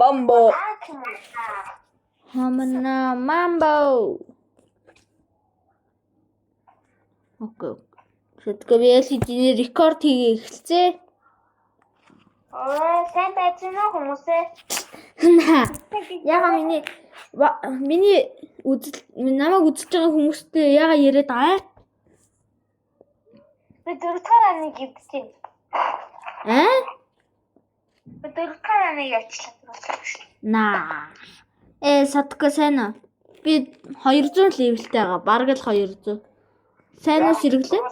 Mambo. Hamana mambo. Окей. Тэгэхдээ би LCD-ний рекорд хийгээ эхэлцээ. Сайн байцгаана уу хүмүүсээ? Яга миний намайг үзэж байгаа хүмүүстэй яга яриад байгаа? Би дөрөвдүгээр аныг явдчих. Би дөрөвдүгээр аныг явчихлаа. Наа. Садка сайн уу? Би 200 левелтэй байгаа. Бараг л 200. Сайн уу сэргэлээ?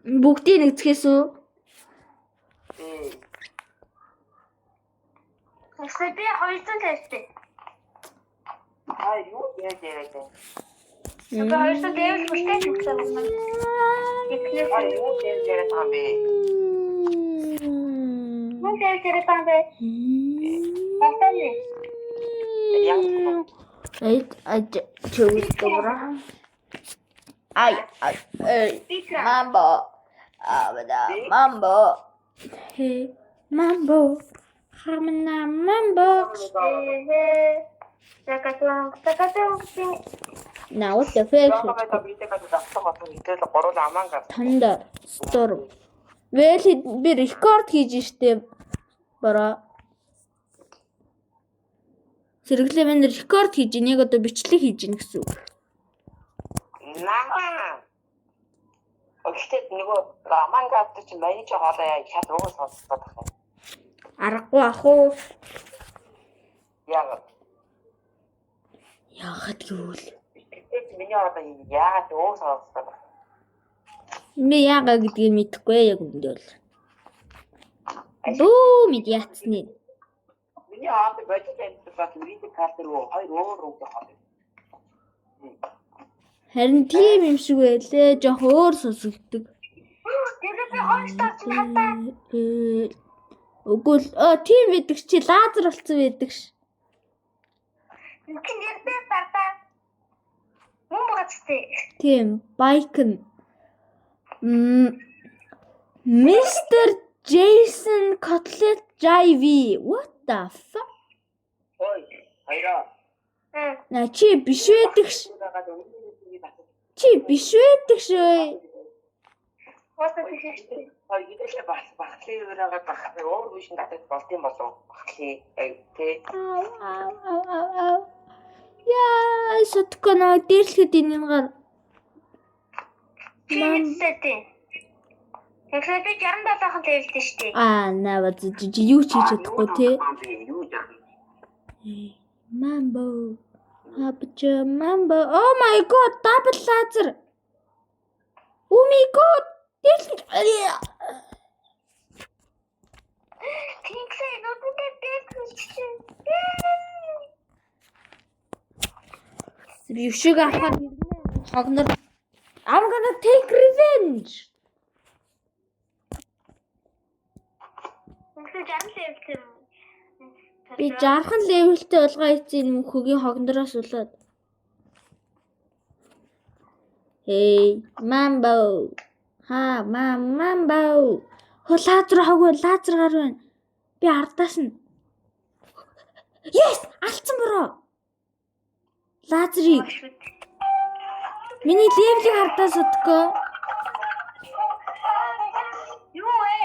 Бүгдийг нэгтгэхээс үү? Эсвэл би 200 левелтэй. Юу яаж яриад байна? Би 200 левел хүчтэй гэсэн юм. Юу яаж яриад байгаа бэ? Мөн дээр памбэ. Хатаны. Mambo. Hey, mambo. Hamana mambo. Now what the Thunder storm. Би рекорд хийж штэ бороо. Сэргэлээ минь рекорд хийж нэг одоо бичлэг хийж гин гэсэн үг. Наа. Өгчтэй нөгөө амангад чи манийч хоолоо шат уус сонсоод байна. Аргагүй ах уу? Яагаад гэвэл миний одоо яагаад уус сонсоод байна. Би яагаад гэдгийг мэдэхгүй яг үндэл. Бүү мэд яцны. Миний хаад бодит амьд видео картер руу хоёр өөр хоол. Харин тийм юм шиг байлээ. Жох өөр сонсогддог. Тэгээд би хоолтой ч хатаа. Үгүй тийм байдаг чи лазер болсон байдаг ш. Үгүй нэртэй бата. Мөн багцтэй. Тийм байкн. Mr. Jason Cutlet JV. What the fuck? Ой, хайраа. На чи биш байдаг ш. Чи биш байдаг шээ. Идэлээ багтлын өрөөгөө бахах өөр биш надад болд юм болов. Багтлын тий. Яа, сотконо дээрлэхэд энийгээр Мамсэтэй. Тэгэхээр би 67-хан левелтэй штий. Наваа юу ч хийж чадахгүй тий. Mambo. Hapcha mambo. Oh my god, double laser. Oh my god. Тинхлээ нүдэндээ дэвчсэн. Би өшөөг авахаар хогнор. I'm gonna take revenge. Би 60 левелтэй болгоо ийцэн мөнхөгийн хогнороос болоод. Hey, mambo. Mambo. Лазер хогоо лазер гар байна. Би ардаас нь. Yes, алдсан бороо. Лазерыг. Миний левелийг хардаа содгоо. Юу вэ?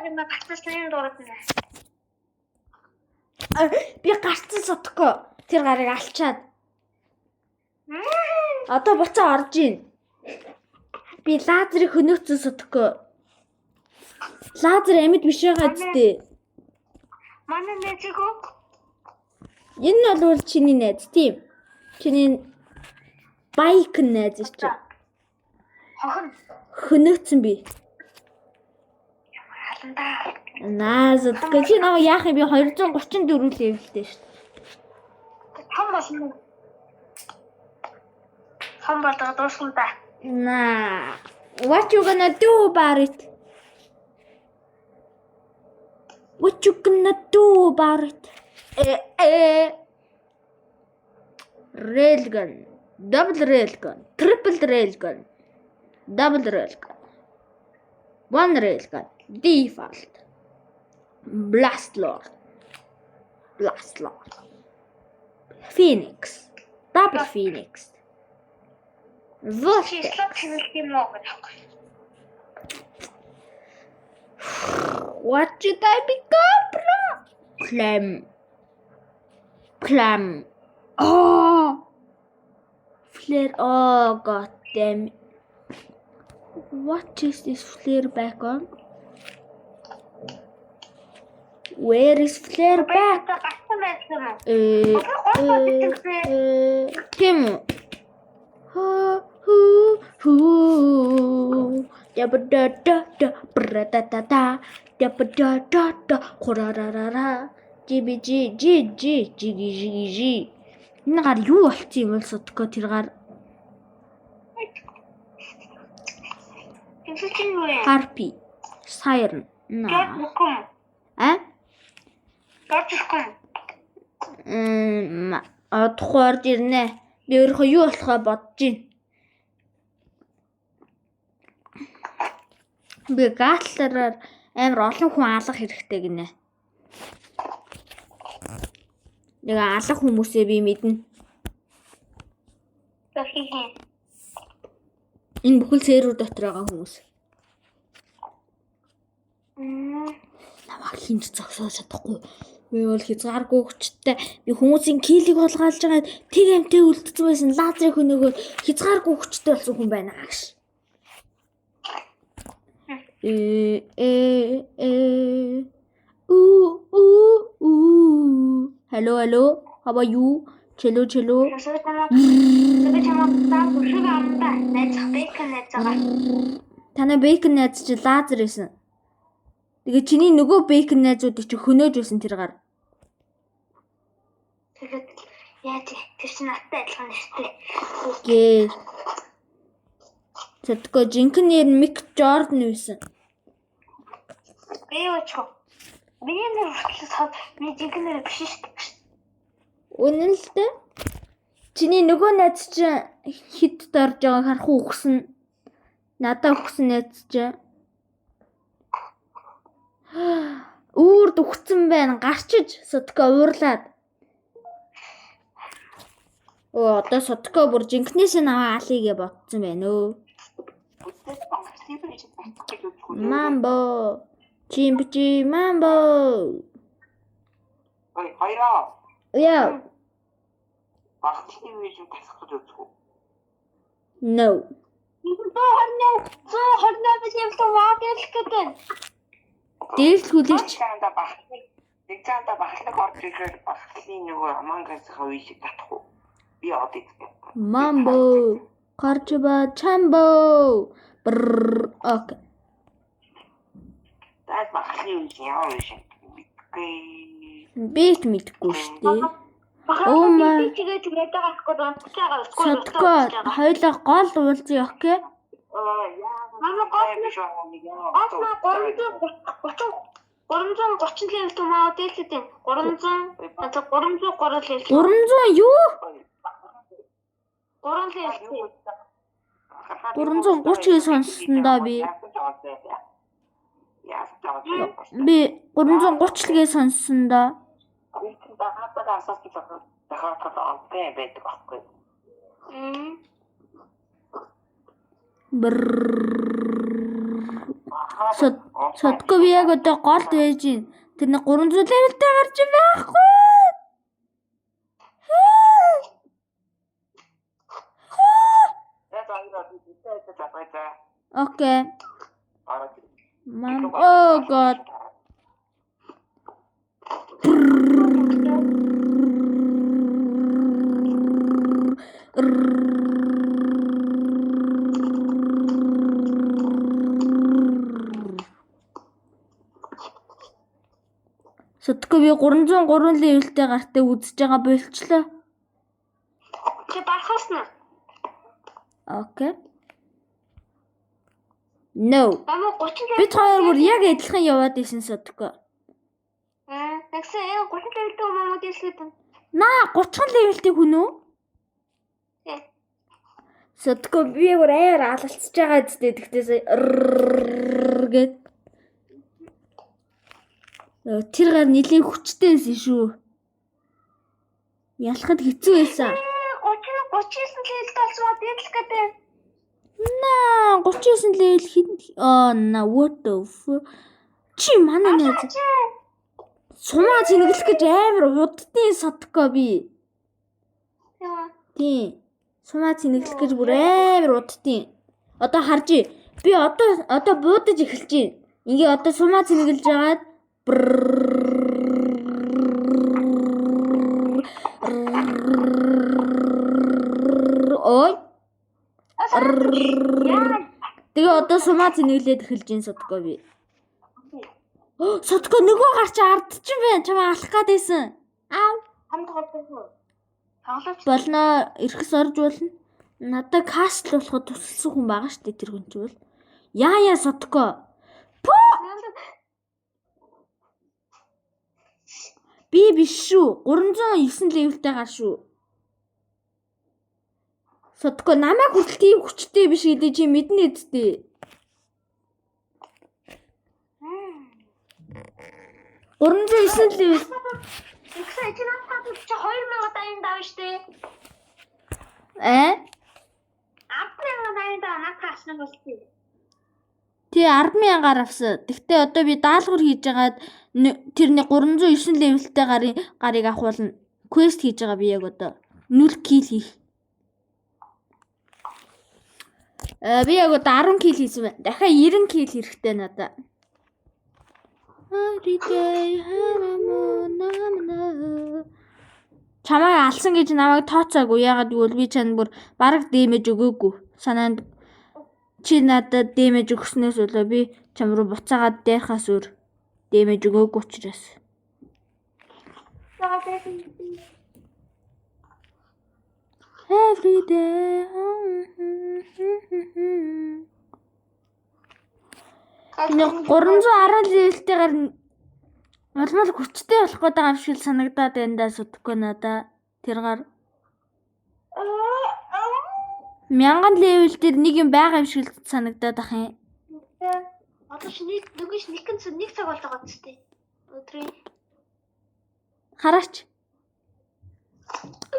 Би гацсан дурдна. Би гарцсан содгоо. Тэр гарыг алчаад. Одоо буцаа орж ийн. Би лазерыг хөнөөцсөн содгоо. Лазер амьд биш байгаа зү. Манай нэжигөө. Энэ нь бол чиний найз тийм. Чиний байк найз чи. Хохин. Хөнөөцсөн би. Халандаа. Наазад чи нөө яах юм би 234 левелтэй шүү. Хам болно. Хам болоо дуусна да. What you gonna do about it? What you gonna do about it? Railgun, double railgun, triple railgun, double railgun. One Railgun. Default. Blast Lord. Phoenix. Double Phoenix. Vortex. Слот хийх юм уу гэж байна. What should I become, bro? Clam. Oh! Flare. Oh, god damn it. What is this flare back on? Where is flare back? Батсан байсан юм уу? Тийм үү? Dabadadada, bradadada, dabadadada, хурарарара, жиги. Энэ гар юу болчих юм бол судгүй тэр гар Тэсчин юу вэ? Harpy, Siren. Гэр бүхэн. А? Гэрчхэн. Тухай орж ирнэ. Би өөрөө юу болохоо бодож байна. Би гатлаараар амар олон хүн алах хэрэгтэй гинэ. Нэг алах хүмүүсээ би мэднэ. Тэхий. Энэ бүхэл сервер дотор байгаа хүмүүс. Намайг хинч зогсоож чадахгүй. Би бол хязгааргүй хүчтэй. Би хүмүүсийн килийг холгаалж байгаа тэг амтээ үлдсэн байсан лазерын хөнөөгөө хязгааргүй хүчтэй болсон хүн байна ааш. Hello. How are you? Cello. Тэгээд чамаа таа бүшиг амтаа найзах бэкэн найзгаа. Танай бэкэн найз чи лазер байсан. Тэгээ чиний нөгөө бэкэн найзуудыг чи хөнөөж байсан тэр гар. Тэгээд яаж тэр чинь надтай адилхан нэртэй. Гээ. Тэтгэж жинхэнэ нэр Мик Jordan байсан. Би юу ч. Миний нэр болчихсон. Би жинхэнэ биш шүү дээ. Үнэн л дээ. Чиний нөгөө найз чи хит дорж байгааг харах уу өгсөн. Надаа өгсөн найз чи. Үүрд өгсөн байна. Гарчиж Содко уурлаад. Одоо Содко бүр жинхнээс нь аваа алигээ ботсон байна өө. Mambo. Chimpichi mambo. Ой, хайраа. Яа. Багтны вижн тасах гэж үзгүй. No. Хорноо биш юм то ваагэл гэдэг. Дээлхүүлээч. Тэгчаанда багтлаг орж ирэхээр багтлын нөгөө амангасынхаа вижн татахгүй. Би одыг. Mambo. Карчба chambo. Окей. Тас багтлын вижн яа вижн. Бит мэдгүй шүү дээ. Oh my. Тэгээд тэгээд гасгүй донцоо. Содко хоёлаа гол уулзъя окей? Мама гол биш. Асна 330 левел томоо дээлтэй. 300 левел. 300 юу? 3 левел. 330-ийг сонссон да би. Би 330-ыг сонссон да. Содко би яг одоо голд байж гин. Тэр нэг 300 левелтэй гарч байхгүй. Окей. Oh god. Содко би 303 левелтэй гартаа үзэж байгаа болчлоо. Чи барахсан уу? Окей. No. Мама 30 левел. Бид хоёр бүр яг адилхан яваад исэн Содко. Тэгсэн энэ 30 левелтэй мама дээлтэй. Наа 30 левелтэй хүн үү? Содко би бүр аяар алалцж байгаа зү тэгтээс гээд. Тэр гар нилийн хүчтэй байсан шүү. Ялахад хэцүү байсан. 39 левелд болсоо дээдлэх гэдэг. На 39 level на what the fuck. Чи манай нэг сумаа зинэглэх гэж амар уддын садко би. Яа. Тийм. Сумаа зинэглэх гэж бүр амар уддын. Одоо харж би одоо буудаж эхэлж байна. Ингээ одоо сумаа зинэглэж байгаад ой. Тэгээ одоо сумаа зинэглээд эхэлж байна садко би. Садко нөгөө гарч ардчих байна. Чамаа алах гээд байсан. Аа. Хамт голдсон. Тоглооч. Болно ирэхс орж болно. Надад кастл болоход тусалсан хүн байгаа шүү дээ тэр хүн чинь бол. Яа садко. Би биш шүү. 309 левелтэй гар шүү. Садко намайг хүртэл тийм хүчтэй биш гэдэг чи мэднэ үсттэй. 309 левел. Ихсай чи надад чи 2000 дайнд авна штэ. 10,000 дайнд надад асна болчих. Тий 10,000-аар авсан. Тэгтээ одоо би даалгавар хийж байгаад тэрний 309 левелтэй гарыг авахулна. Квест хийж байгаа би яг одоо. 0 килл хийх. Би яг одоо 10 килл хийсэн байна. Дахиад 90 килл хэрэгтэй надад. Чамайг алсан гэж намайг тооцоогүй. Ягаад гэвэл би чанд бүр бараг дэмэж өгөөгүй. Санаанд чи надад дэмэж өгснөөс болоо би чам руу буцаагаад дайхаас өөр дэмэж өгөөгүй учраас. Every day. Нэг 310 левелтэйгээр нормал хүчтэй болох гэдэг юм шиг санагдаад байна да судахгүй надаа. Тэр гар 1000 левел дээр нэг юм байгаа юм шиг санагдаад ах юм. Одоо шиний нөгөөш нэг цаг болж байгаа зү. Өдрийн Хараач.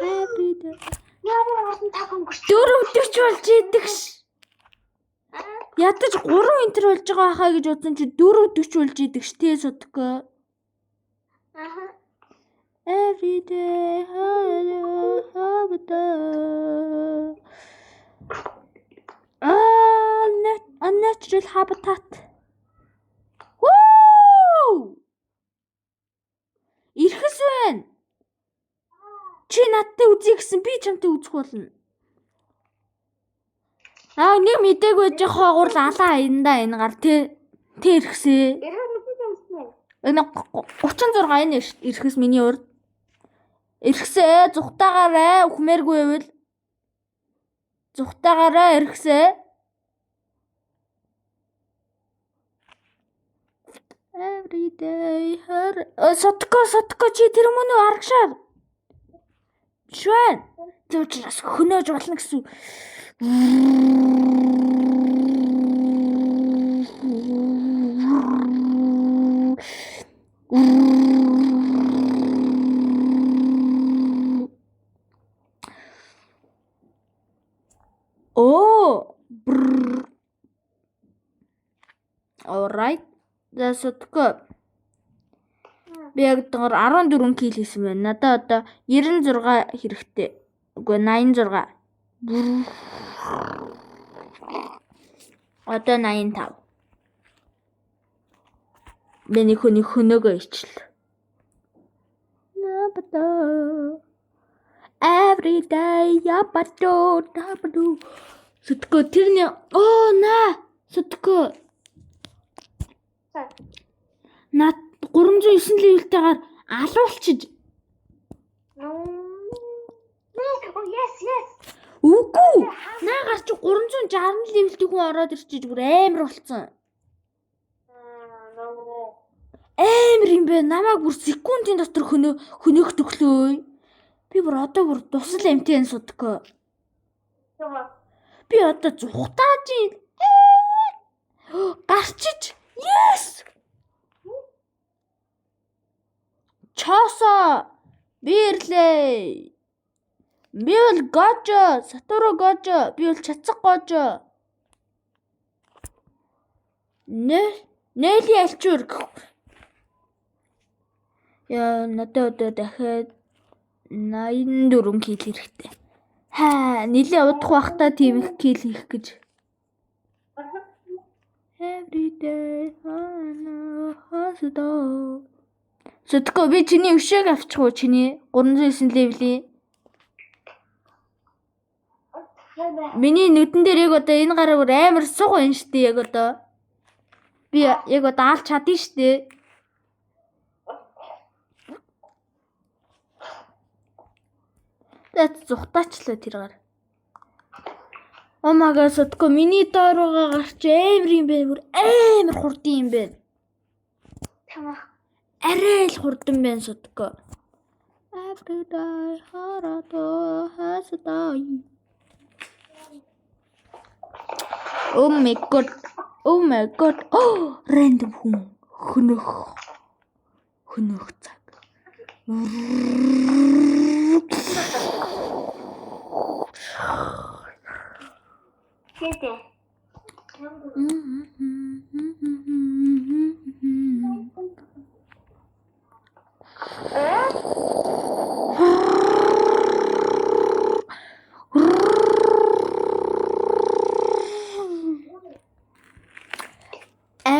Every day. яа та хөнгөрч 4:40 болж идэг ш. Ядаж 3 энтер болж байгаа хаа гэж бодсон чи 4:40 болж идэг ш тий судахгүй. Every day unnatural habitat. Woo! Ирэхс байна. Чи надтай үзье гэсэн би чамтай үзэх болно. Нэг мдэггүй байж хаагуурл алаа аянда энэ гар тэ ирэхсээ. Энэ 36 энэ ирэхс миний урд. Ирэхсээ зүхтаагаараа ухмээргүй байвал зүхтаагаараа ирэхсээ. Every day сотко чи тэр мөн үү аргашаар. Швэн. Зөвчнээс хөнөөж болно гэсэн. Oh. All right. Сотко. Би яг доор 14 кил хийсэн байна. Надад одоо 96 хэрэгтэй. Үгүй 86. Одоо 85. Миний хөнөөгөө ичл. Every day ябадо. Сотко тэрний сотко. Над 309 левелтэйгээр алуулчиж. Yes. Үгүй. Наагаар чи 360 левелтэй хүн ороод ирчиж бүр амар болцсон. Амар юм бэ. Намайг бүр секундын дотор хөнөөх төглөө. Би бүр одоо бүр тусал амтэн судаггүй. Би одоо зүхтааж ийн. Гарчиж Yes! Чоосо бирлээ. Би бол гожо, Сатуро гожо, би бол чацаг гожо. Нээли альчуур. Яа, надад одоо дахиад 84 кил хэрэгтэй. Нилээ удах бахта тийм их кил хийх гэж. Every day хасдоо. Сөтгөө би чиний өшөөг авчих уу чиний 309 левлийн. Миний нүдэн дээр яг одоо энэ гараагаар амар суг байна штэ яг одоо. Би яг одоо алж чадна штэ. Тэт зүхтаачлаа тэр гар. Oh my god, сотко миний доор байгаа гарч амар юм бэ. Бүр амар хурдан юм бэ. Тамаа. Арай л хурдан байна сотко. Every day харато хасдай. Oh my god. Oh my god. Oh, random хүн. Хөнөх цаг. Хитэ.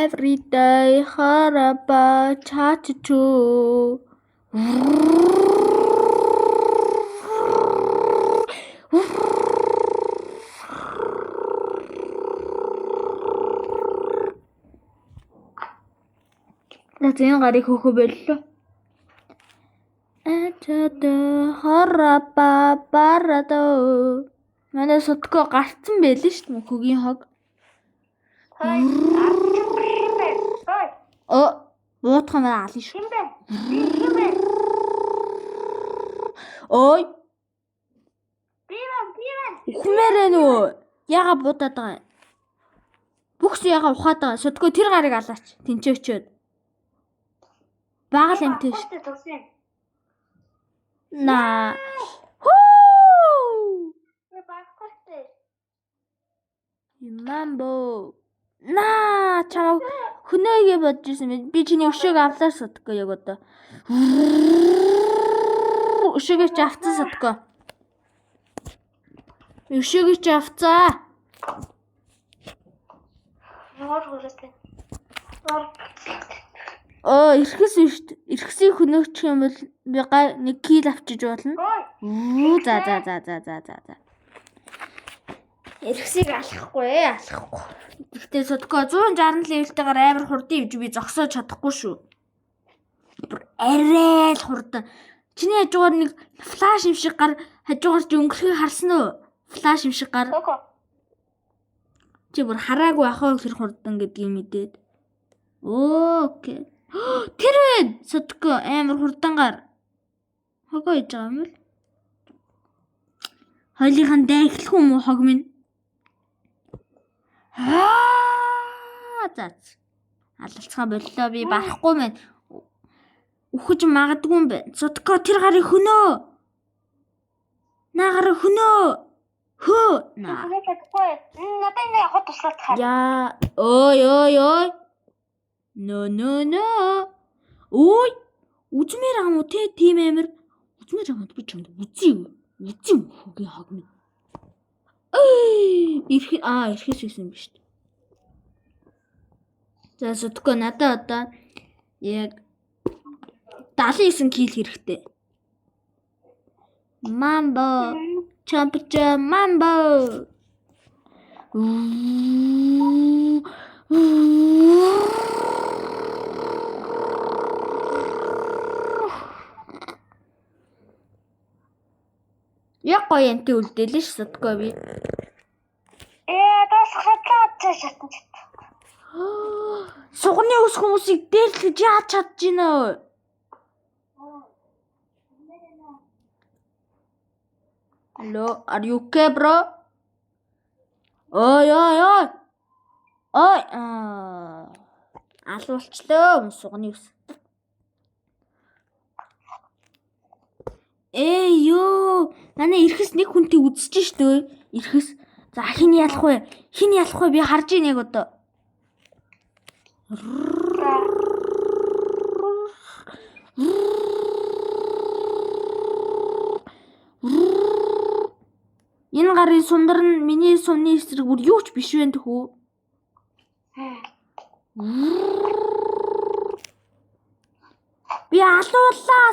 Every day haraba chachu. Nathan гарыг хөөхөө боллоо. Ачада харапа барадо. Манай сотко гарцсан байл шүү дээ хөгийн хог. Хой. Буутах юм аа алын шүү. Хин бэ? Хин бэ? Ой. Бивэн. Ухмээрээ нөө. Яга буудаад байгаа. Бүхс яга ухаад байгаа. Сотко тэр гарыг алаач. Тинчээ өчөөд. Багал амтэн ш. На. Хуу! Мамбо. На, чамаа хөнөөгээ бодож ирсэн бэ. Би чиний өшөөг авлаа сотко яг одоо. Өшөөгээ чи авцсан сотко. Өшөөгээ чи авцаа. Нор хүрээтэй. Ирэхс шүү дээ. Ирэхсийг хөнөөчих юм бол би 1 кил авчиж болно. За. Ирэхсийг алахгүй. Гэхдээ сотко 160 левелтэйгээр амар хурдан ивж би зогсоож чадахгүй шүү. Арай л хурдан. Чиний хажуугаар нэг флаш юм шиг гар хажуугаар чи өнгөрөхийг харсан уу? Флаш юм шиг гар. Чи бүр хараагүй ахаа хэр хурдан гэдгийг мэдээд. Окей. Тэр вэ? Сотко амар хурдангаар. Хогоо иж байгаа юм л. Хойлынхан дайхлах юм уу хог минь? За. Алалцгаа боллоо би барахгүй мэн. Үхэж магадгүй юм байна. Сотко тэр гарыг хөнөө. Наагаараа хөнөө. Хөө. На. Надад энэ яг туслаад хаа. Яа. Ой. No. Ой. Үзмээр ам уу те тийм амир. Үзмээр ам би чамд үзье. Хөгийн хог минь. Ирэхээс байсан биш. За сотко надад одоо яг 79 кил хэрэгтэй. Мамбо. Чампча мамбо. Яг гоё янти үлдээлээ ш сотко би. Бас хатлаа шатна. Сугны ус хүмүүсийг дээрлэж яаж чадж гинэ вэ? Hello, are you okay, bro? Ой. Алуулчлаа сугны ус. Ёо, манай ирэхэс нэг хүнтэй үзэж штэ. Ирэхэс. За хин ялах вэ? Хин ялах вэ? Би харж ийн яг одоо. Энэ гарын сундар нь миний сумны эсрэг бүр юу ч биш вэ төхөө. Би алууллаа